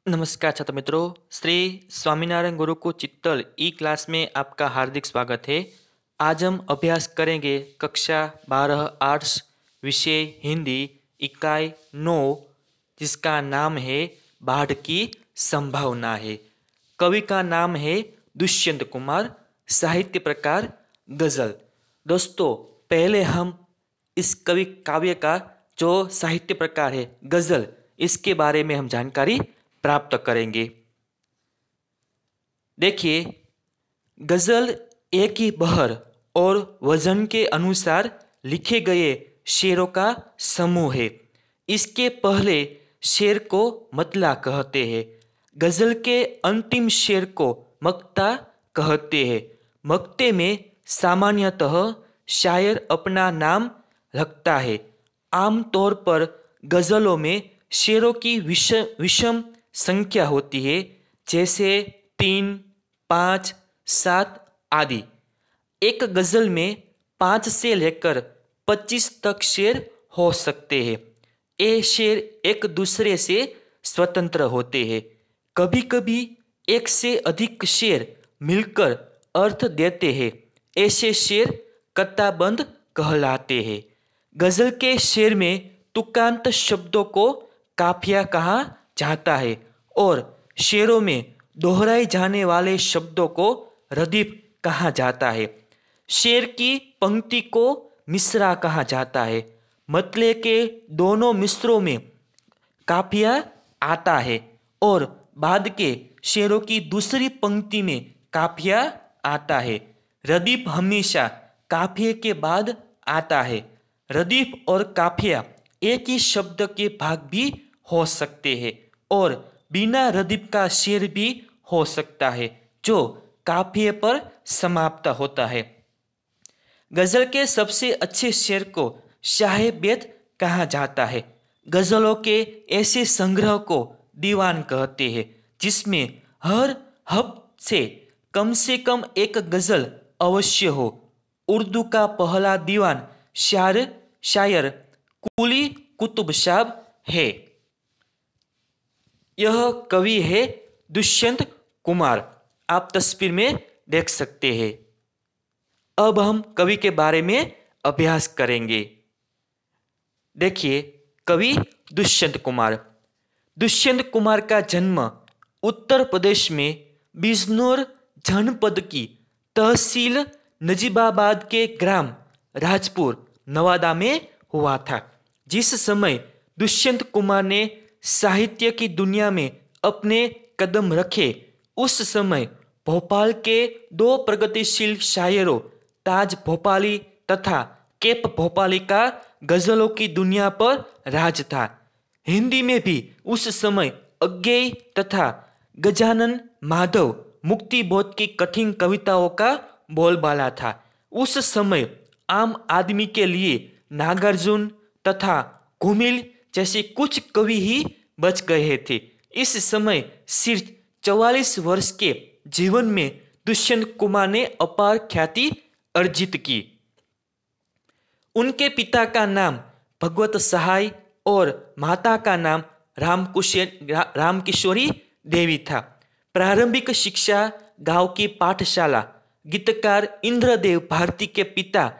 नमस्कार छात्र मित्रों, श्री स्वामीनारायण गुरुकुल चित्तल ई क्लास में आपका हार्दिक स्वागत है। आज हम अभ्यास करेंगे कक्षा 12 आर्ट्स विषय हिंदी इकाई 9, जिसका नाम है बाढ़ की संभावना है। कवि का नाम है दुष्यंत कुमार, साहित्य प्रकार गजल। दोस्तों, पहले हम इस कवि काव्य का जो साहित्य प्रकार है गजल, इसके बारे में हम जानकारी प्राप्त करेंगे। देखिए, गजल एक ही बहर और वजन के अनुसार लिखे गए शेरों का समूह है। इसके पहले शेर को मतला कहते हैं। गजल के अंतिम शेर को मक्ता कहते हैं। मक्ते में सामान्यतः शायर अपना नाम रखता है। आमतौर पर गजलों में शेरों की विषम संख्या होती है, जैसे 3, 5, 7 आदि। एक गजल में 5 से लेकर 25 तक शेर हो सकते हैं। ये शेर एक दूसरे से स्वतंत्र होते हैं। कभी कभी एक से अधिक शेर मिलकर अर्थ देते हैं। ऐसे शेर कताबंद कहलाते हैं। गजल के शेर में तुकांत शब्दों को काफिया कहा जाता है और शेरों में दोहराए जाने वाले शब्दों को रदीफ कहा जाता है। शेर की पंक्ति को मिसरा कहा जाता है। मतले के दोनों मिसरों में काफिया आता है और बाद के शेरों की दूसरी पंक्ति में काफिया आता है। रदीफ हमेशा काफिये के बाद आता है। रदीफ और काफिया एक ही शब्द के भाग भी हो सकते हैं और बिना रदीफ का शेर भी हो सकता है, जो काफिये पर समाप्त होता है। गजल के सबसे अच्छे शेर को शाहे बैत कहा जाता है। गजलों के ऐसे संग्रह को दीवान कहते हैं, जिसमें हर हफ्ते से कम एक गजल अवश्य हो। उर्दू का पहला दीवान शायर कुली कुतुब साहब है। यह कवि है दुष्यंत कुमार, आप तस्वीर में देख सकते हैं। अब हम कवि के बारे में अभ्यास करेंगे। देखिए, कवि दुष्यंत कुमार। दुष्यंत कुमार का जन्म उत्तर प्रदेश में बिजनौर जनपद की तहसील नजीबाबाद के ग्राम राजपुर नवादा में हुआ था। जिस समय दुष्यंत कुमार ने साहित्य की दुनिया में अपने कदम रखे, उस समय भोपाल के 2 प्रगतिशील शायरों ताज भोपाली तथा केप भोपाली का गजलों की दुनिया पर राज था। हिंदी में भी उस समय अज्ञेय तथा गजानन माधव मुक्तिबोध की कठिन कविताओं का बोलबाला था। उस समय आम आदमी के लिए नागार्जुन तथा घुमिल जैसे कुछ कवि ही बच गए थे। इस समय सिर्फ 44 वर्ष के जीवन में दुष्यंत कुमार ने अपार ख्याति अर्जित की। उनके पिता का नाम भगवत सहाय और माता का नाम रामकिशोरी देवी था। प्रारंभिक शिक्षा गांव की पाठशाला गीतकार इंद्रदेव भारती के पिता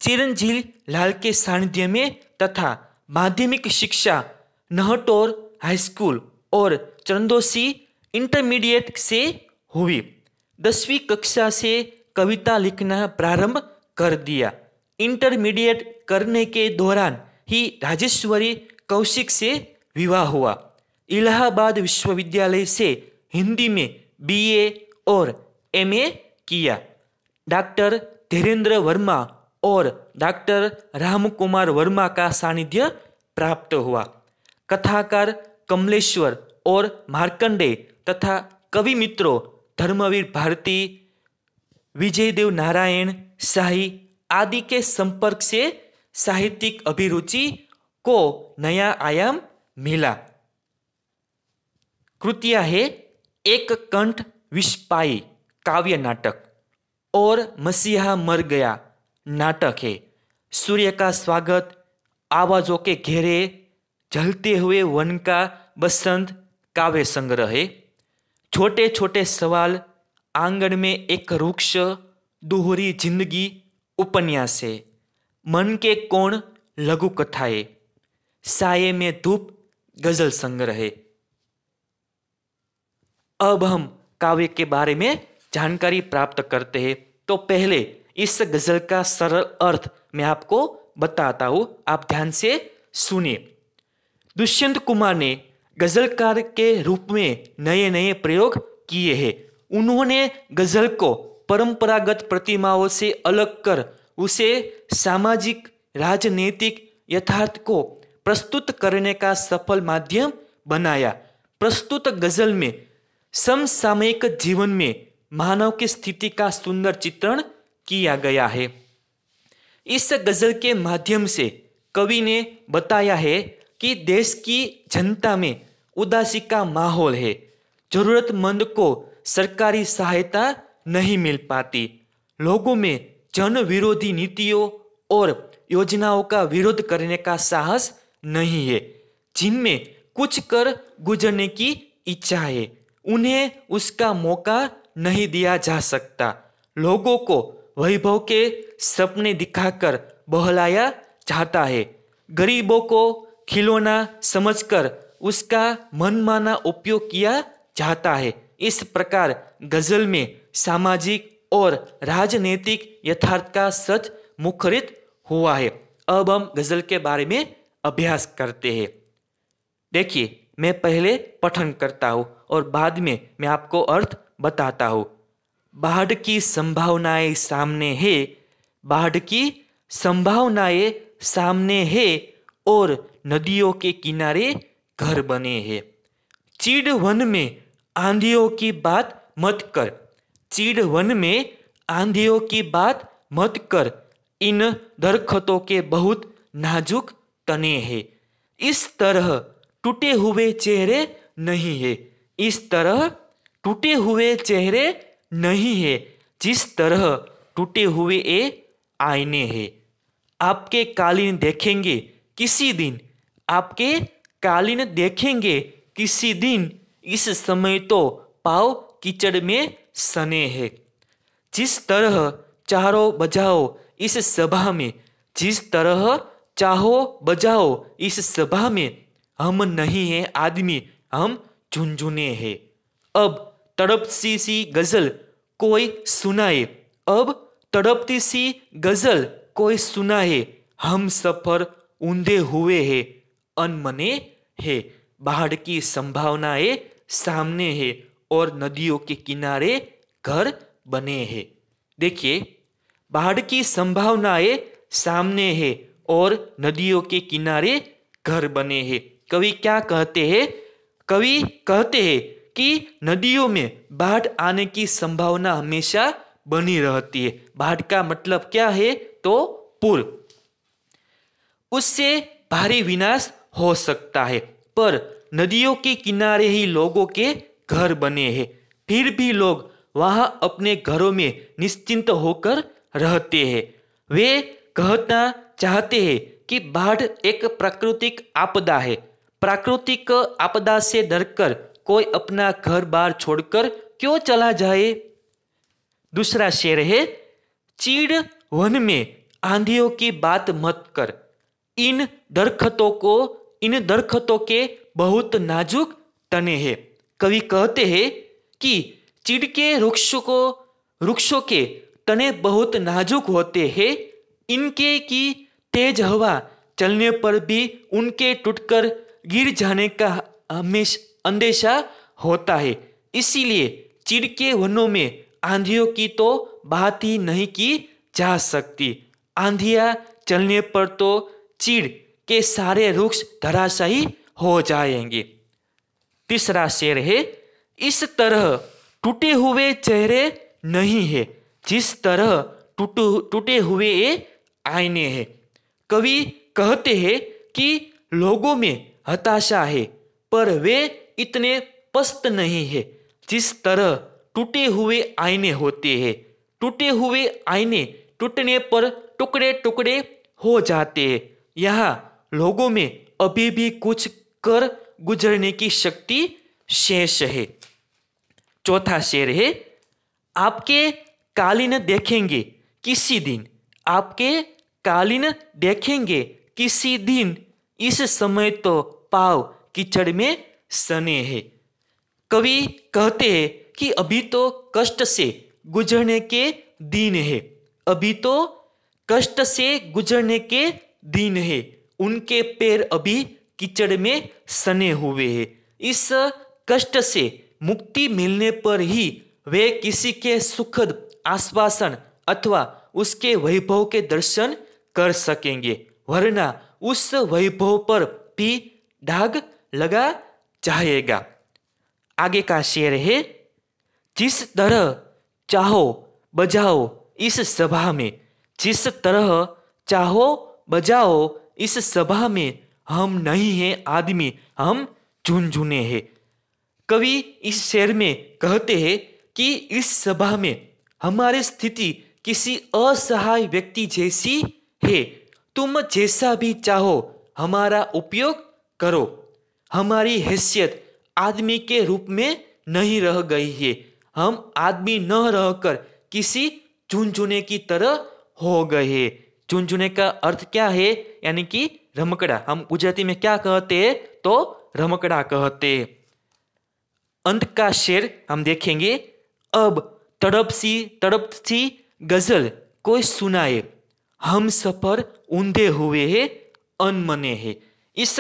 चिरंजीव लाल के सानिध्य में तथा माध्यमिक शिक्षा नहटोर हाई स्कूल और चंदोसी इंटरमीडिएट से हुई। 10वीं कक्षा से कविता लिखना प्रारंभ कर दिया। इंटरमीडिएट करने के दौरान ही राजेश्वरी कौशिक से विवाह हुआ। इलाहाबाद विश्वविद्यालय से हिंदी में BA और MA किया। डॉक्टर धीरेन्द्र वर्मा और डॉक्टर रामकुमार वर्मा का सानिध्य प्राप्त हुआ। कथाकार कमलेश्वर और मार्कंडे तथा कवि मित्रों धर्मवीर भारती, विजयदेव नारायण शाही आदि के संपर्क से साहित्यिक अभिरुचि को नया आयाम मिला। कृतियां है एक कंठ विस्पाई काव्य नाटक और मसीहा मर गया नाटक है। सूर्य का स्वागत, आवाजों के घेरे, जलते हुए वन का बसंत काव्य संग्रह है। छोटे छोटे सवाल, आंगन में एक वृक्ष, दोहरी जिंदगी उपन्यास है। मन के कोण लघु कथाएं, साये में धूप गजल संग्रह है। अब हम काव्य के बारे में जानकारी प्राप्त करते हैं। तो पहले इस गजल का सरल अर्थ मैं आपको बताता हूं, आप ध्यान से सुनिए। दुष्यंत कुमार ने गजलकार के रूप में नए नए प्रयोग किए हैं। उन्होंने गजल को परंपरागत प्रतिमाओं से अलग कर उसे सामाजिक राजनीतिक यथार्थ को प्रस्तुत करने का सफल माध्यम बनाया। प्रस्तुत गजल में समसामयिक जीवन में मानव की स्थिति का सुंदर चित्रण किया गया है। इस गजल के माध्यम से कवि ने बताया है कि देश की जनता में उदासी का माहौल है। जरूरतमंद को सरकारी सहायता नहीं मिल पाती। लोगों में जन विरोधी नीतियों और योजनाओं का विरोध करने का साहस नहीं है। जिनमें कुछ कर गुजरने की इच्छा है, उन्हें उसका मौका नहीं दिया जा सकता। लोगों को वैभव के सपने दिखाकर बहलाया जाता है। गरीबों को खिलौना समझकर उसका मनमाना उपयोग किया जाता है। इस प्रकार गजल में सामाजिक और राजनीतिक यथार्थ का सच मुखरित हुआ है। अब हम गजल के बारे में अभ्यास करते हैं। देखिए, मैं पहले पठन करता हूँ और बाद में मैं आपको अर्थ बताता हूँ। बाढ़ की संभावनाएं सामने है, बाढ़ की संभावनाएं सामने है और नदियों के किनारे घर बने हैं। चीड़ वन में आंधियों की बात मत कर, चीड़ वन में आंधियों की बात मत कर, इन दरख्तों के बहुत नाजुक तने हैं। इस तरह टूटे हुए चेहरे नहीं है, इस तरह टूटे हुए चेहरे नहीं है, जिस तरह टूटे हुए ये आईने हैं। आपके कालीन देखेंगे किसी दिन, आपके कालीन देखेंगे किसी दिन, इस समय तो पाव कीचड़ में सने हैं। जिस तरह चाहो बजाओ इस सभा में, जिस तरह चाहो बजाओ इस सभा में, हम नहीं हैं आदमी, हम झुनझुने हैं। अब तड़पती सी गजल कोई सुनाए, अब तड़पती सी गजल कोई सुनाए, हम सफर ऊंधे हुए हैं, अनमने हैं। बाढ़ की संभावनाएं सामने है और नदियों के किनारे घर बने हैं। देखिए, बाढ़ की संभावनाएं सामने है और नदियों के किनारे घर बने हैं। कवि क्या कहते हैं? कवि कहते हैं कि नदियों में बाढ़ आने की संभावना हमेशा बनी रहती है। बाढ़ का मतलब क्या है? तो पूर, उससे भारी विनाश हो सकता है। पर नदियों के किनारे ही लोगों के घर बने हैं, फिर भी लोग वहां अपने घरों में निश्चिंत होकर रहते हैं। वे कहना चाहते हैं कि बाढ़ एक प्राकृतिक आपदा है। प्राकृतिक आपदा से डरकर कोई अपना घर बार छोड़कर क्यों चला जाए? दूसरा शेर है, चीड़ वन में आंधियों की बात मत कर, इन दरख्तों के बहुत नाजुक तने हैं। कवि कहते हैं कि चीड़ के वृक्षों के तने बहुत नाजुक होते हैं। इनके की तेज हवा चलने पर भी उनके टूटकर गिर जाने का हमेशा अंदेशा होता है। इसीलिए चीड़ के वनों में आंधियों की तो बात ही नहीं की जा सकती। आंधियां चलने पर तो चीड़ के सारे वृक्ष धराशायी हो जाएंगे। तीसरा शेर है, इस तरह टूटे हुए चेहरे नहीं है, जिस तरह टूटे हुए ये आईने हैं। कवि कहते हैं कि लोगों में हताशा है, पर वे इतने पस्त नहीं है जिस तरह टूटे हुए आईने होते हैं। टूटे हुए आईने टूटने पर टुकड़े टुकड़े हो जाते हैं। यहाँ लोगों में अभी भी कुछ कर गुजरने की शक्ति शेष है। चौथा शेर है, आपके कालीन देखेंगे किसी दिन, आपके कालीन देखेंगे किसी दिन, इस समय तो पाव कीचड़ में सने हैं। कवि कहते हैं कि अभी तो कष्ट से गुजरने के दिन है, अभी तो कष्ट से गुजरने के दिन है, उनके पैर अभी कीचड़ में सने हुए हैं। इस कष्ट से मुक्ति मिलने पर ही वे किसी के सुखद आश्वासन अथवा उसके वैभव के दर्शन कर सकेंगे, वरना उस वैभव पर भी दाग लगा जाएगा। आगे का शेर है, जिस तरह चाहो बजाओ इस सभा में, जिस तरह चाहो बजाओ इस सभा में, हम नहीं हैं आदमी, हम झुनझुने हैं। कवि इस शेर में कहते हैं कि इस सभा में हमारी स्थिति किसी असहाय व्यक्ति जैसी है, तुम जैसा भी चाहो हमारा उपयोग करो, हमारी हैसियत आदमी के रूप में नहीं रह गई है, हम आदमी न रहकर किसी झुनझुने की तरह हो गए हैं। झुनझुने का अर्थ क्या है? यानी कि रमकड़ा। हम गुजराती में क्या कहते हैं? तो रमकड़ा कहते हैं। अंत का शेर हम देखेंगे, अब तड़प सी गजल कोई सुनाए, हम सफर ऊंधे हुए हैं अनमने हैं। इस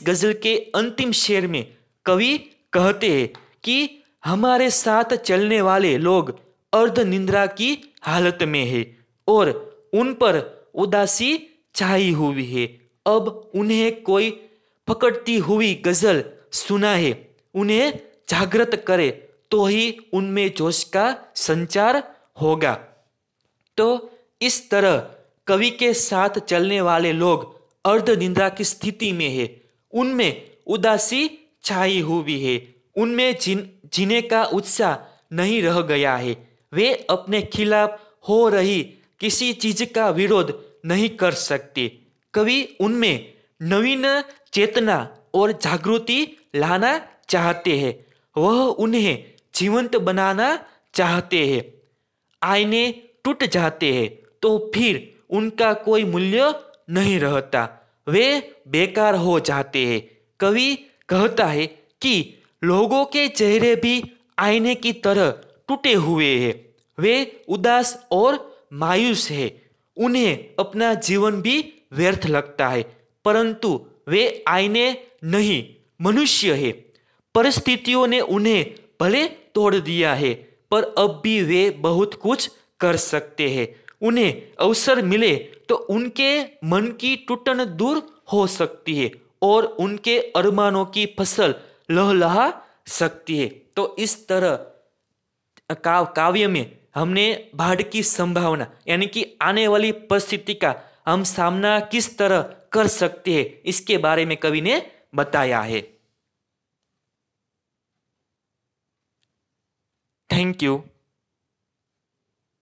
गजल के अंतिम शेर में कवि कहते हैं कि हमारे साथ चलने वाले लोग अर्ध निंद्रा की हालत में है और उन पर उदासी छाई हुई है। अब उन्हें कोई पकड़ती हुई गजल सुनाए, उन्हें जागृत करे, तो ही उनमें जोश का संचार होगा। तो इस तरह कवि के साथ चलने वाले लोग अर्ध निंद्रा की स्थिति में है, उनमें उदासी छाई हुई है, उनमें जीने का उत्साह नहीं रह गया है, वे अपने खिलाफ हो रही किसी चीज का विरोध नहीं कर सकते। कवि उनमें नवीन चेतना और जागृति लाना चाहते हैं, वह उन्हें जीवंत बनाना चाहते हैं। आईने टूट जाते हैं तो फिर उनका कोई मूल्य नहीं रहता, वे बेकार हो जाते हैं। कवि कहता है कि लोगों के चेहरे भी आईने की तरह टूटे हुए हैं, वे उदास और मायूस है, उन्हें अपना जीवन भी व्यर्थ लगता है, परंतु वे आईने नहीं मनुष्य है। परिस्थितियों ने उन्हें भले तोड़ दिया है, पर अब भी वे बहुत कुछ कर सकते हैं। उन्हें अवसर मिले तो उनके मन की टूटन दूर हो सकती है और उनके अरमानों की फसल लहलहा सकती है। तो इस तरह काव्य में हमने बाढ़ की संभावना यानी कि आने वाली परिस्थिति का हम सामना किस तरह कर सकते हैं, इसके बारे में कवि ने बताया है। Thank you.